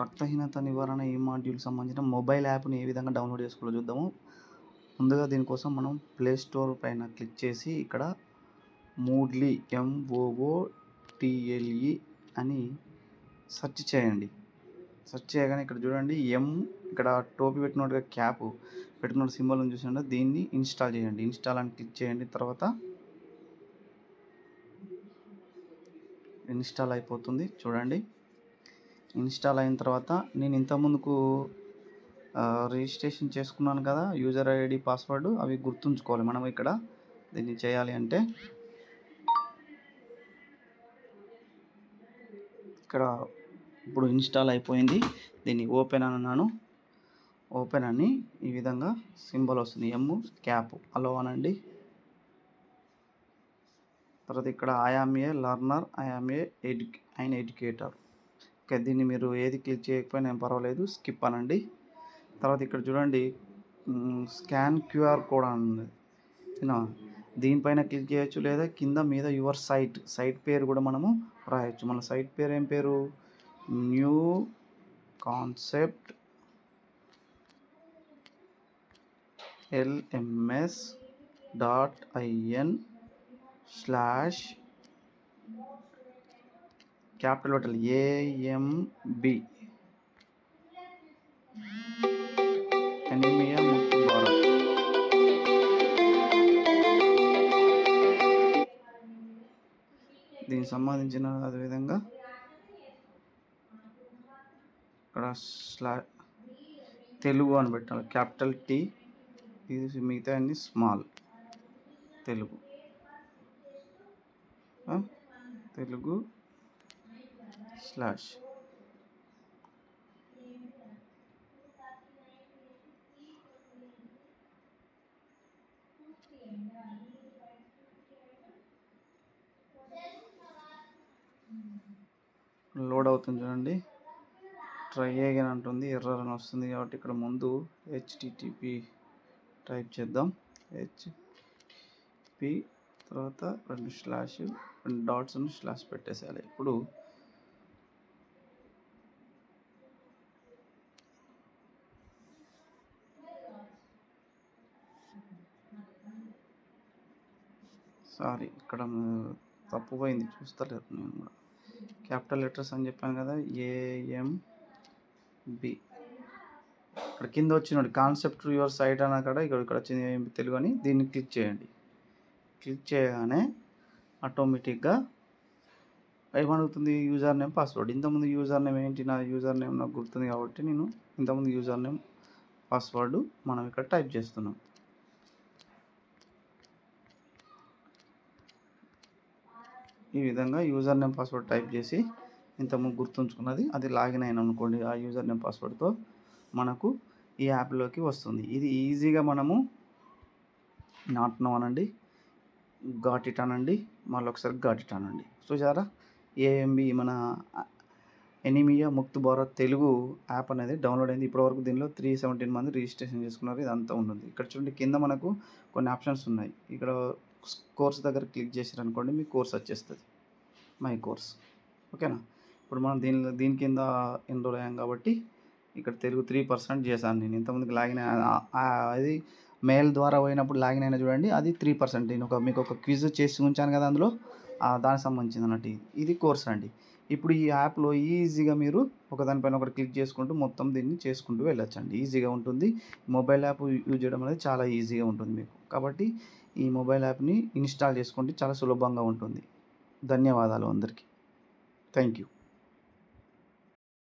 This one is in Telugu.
రక్తహీనత నివారణ ఈ మాడ్యూల్కి సంబంధించిన మొబైల్ యాప్ని ఏ విధంగా డౌన్లోడ్ చేసుకోవాలో చూద్దాము. ముందుగా దీనికోసం మనం ప్లే స్టోర్ పైన క్లిక్ చేసి ఇక్కడ మూడ్లీ MOOTLE అని సెర్చ్ చేయండి. సెర్చ్ చేయగానే ఇక్కడ చూడండి ఇక్కడ టోపీ పెట్టినట్టుగా క్యాప్ పెట్టుకున్న సింబల్ చూసండి, దీన్ని ఇన్స్టాల్ చేయండి. ఇన్స్టాల్ అని క్లిక్ చేయండి. తర్వాత ఇన్స్టాల్ అయిపోతుంది చూడండి. ఇన్స్టాల్ అయిన తర్వాత నేను ఇంతకుముందుకు రిజిస్ట్రేషన్ చేసుకున్నాను కదా, యూజర్ ఐడి పాస్వర్డ్ అవి గుర్తుంచుకోవాలి. మనం ఇక్కడ దీన్ని చేయాలి అంటే ఇక్కడ ఇప్పుడు ఇన్స్టాల్ అయిపోయింది. దీన్ని ఓపెన్ అని అన్నాను. ఓపెన్ అని ఈ విధంగా సింబల్ వస్తుంది, క్యాప్ అలో అనండి. తర్వాత ఇక్కడ I am a learner, I am a educator. Okay, దీన్ని మీరు ఏది క్లిక్ చేయకపోయినా ఏం పర్వాలేదు, స్కిప్ అనండి. తర్వాత ఇక్కడ చూడండి స్కాన్ QR కోడ్ అని ఉంది, దీనిపైన క్లిక్ చేయొచ్చు, లేదా కింద మీద యువర్ సైట్ పేరు కూడా మనము రాయొచ్చు. మన సైట్ పేరు ఏం పేరు, new concept LMS.in/ capital letter AMB anaemia Mukt Bharat. దీనికి సంబంధించిన అదేవిధంగా ఇక్కడ తెలుగు అని పెట్టాలి, క్యాపిటల్ T, ఇది మిగతా అన్ని స్మాల్. తెలుగు / లోడ్ అవుతుంది చూడండి. ట్రై అగైన్ అంటుంది, ఎర్రర్ అని వస్తుంది. కాబట్టి ఇక్కడ ముందు HTTP టైప్ చేద్దాం. HTTP తర్వాత 2 డాట్స్ స్లాష్ పెట్టేసేయాలి. ఇప్పుడు సారీ, ఇక్కడ తప్పుపోయింది, చూస్తలేదు నేను కూడా. క్యాపిటల్ లెటర్స్ అని చెప్పాను కదా, AMB. ఇక్కడ కింద వచ్చినోడి కాన్సెప్ట్ యువర్ సైట్ అన్న ఇక్కడ వచ్చింది AMB తెలుగు అని. దీన్ని క్లిక్ చేయండి. క్లిక్ చేయగానే ఆటోమేటిక్గా ఏమడుగుతుంది, యూజర్ నేమ్ పాస్వర్డ్. ఇంతకుముందు యూజర్ నేమ్ ఏంటి, నా యూజర్ నేమ్ నాకు గుర్తుంది కాబట్టి నేను ఇంతకుముందు యూజర్ నేమ్ పాస్వర్డ్ మనం ఇక్కడ టైప్ చేస్తున్నాం. ఈ విధంగా యూజర్ నేమ్ పాస్వర్డ్ టైప్ చేసి ఇంతకుముందు గుర్తుంచుకున్నది అది లాగిన్ అయిన అనుకోండి, ఆ యూజర్ నేమ్ పాస్వర్డ్తో మనకు ఈ యాప్లోకి వస్తుంది. ఇది ఈజీగా మనము నాట్ నో అనండి, గాట్ ఇట్ అనండి, మళ్ళీ ఒకసారి గాట్ ఇట్ అనండి. చూసారా, AMB మన ఎనీమియా ముక్త్ భారత్ తెలుగు యాప్ అనేది డౌన్లోడ్ అయింది. ఇప్పటివరకు దీనిలో 317 మంది రిజిస్ట్రేషన్ చేసుకున్నారు. ఇదంతా ఉంటుంది. ఇక్కడ చూడండి కింద మనకు కొన్ని ఆప్షన్స్ ఉన్నాయి. ఇక్కడ కోర్స్ దగ్గర క్లిక్ చేశారనుకోండి, మీ కోర్స్ వచ్చేస్తుంది, మై కోర్స్. ఓకేనా, ఇప్పుడు మనం దీని కింద ఎన్రోల్ అయ్యాం కాబట్టి ఇక్కడ తెలుగు 3% చేశాను నేను. ఇంతకుముందుకు లాగిన్ అది మెయిల్ ద్వారా పోయినప్పుడు లాగిన్ అయినా చూడండి, అది 3%. నేను మీకు ఒక క్విజ్ చేసి ఉంచాను కదా, అందులో దానికి సంబంధించింది అన్నట్టు ఇది కోర్స్ అండి. ఇప్పుడు ఈ యాప్లో ఈజీగా మీరు ఒకదానిపైన ఒకటి క్లిక్ చేసుకుంటూ మొత్తం దీన్ని చేసుకుంటూ వెళ్ళొచ్చండి. ఈజీగా ఉంటుంది. మొబైల్ యాప్ యూజ్ చేయడం అనేది చాలా ఈజీగా ఉంటుంది మీకు. కాబట్టి ఈ మొబైల్ యాప్ని ఇన్స్టాల్ చేసుకోండి, చాలా సులభంగా ఉంటుంది. ధన్యవాదాలు అందరికీ. Thank you.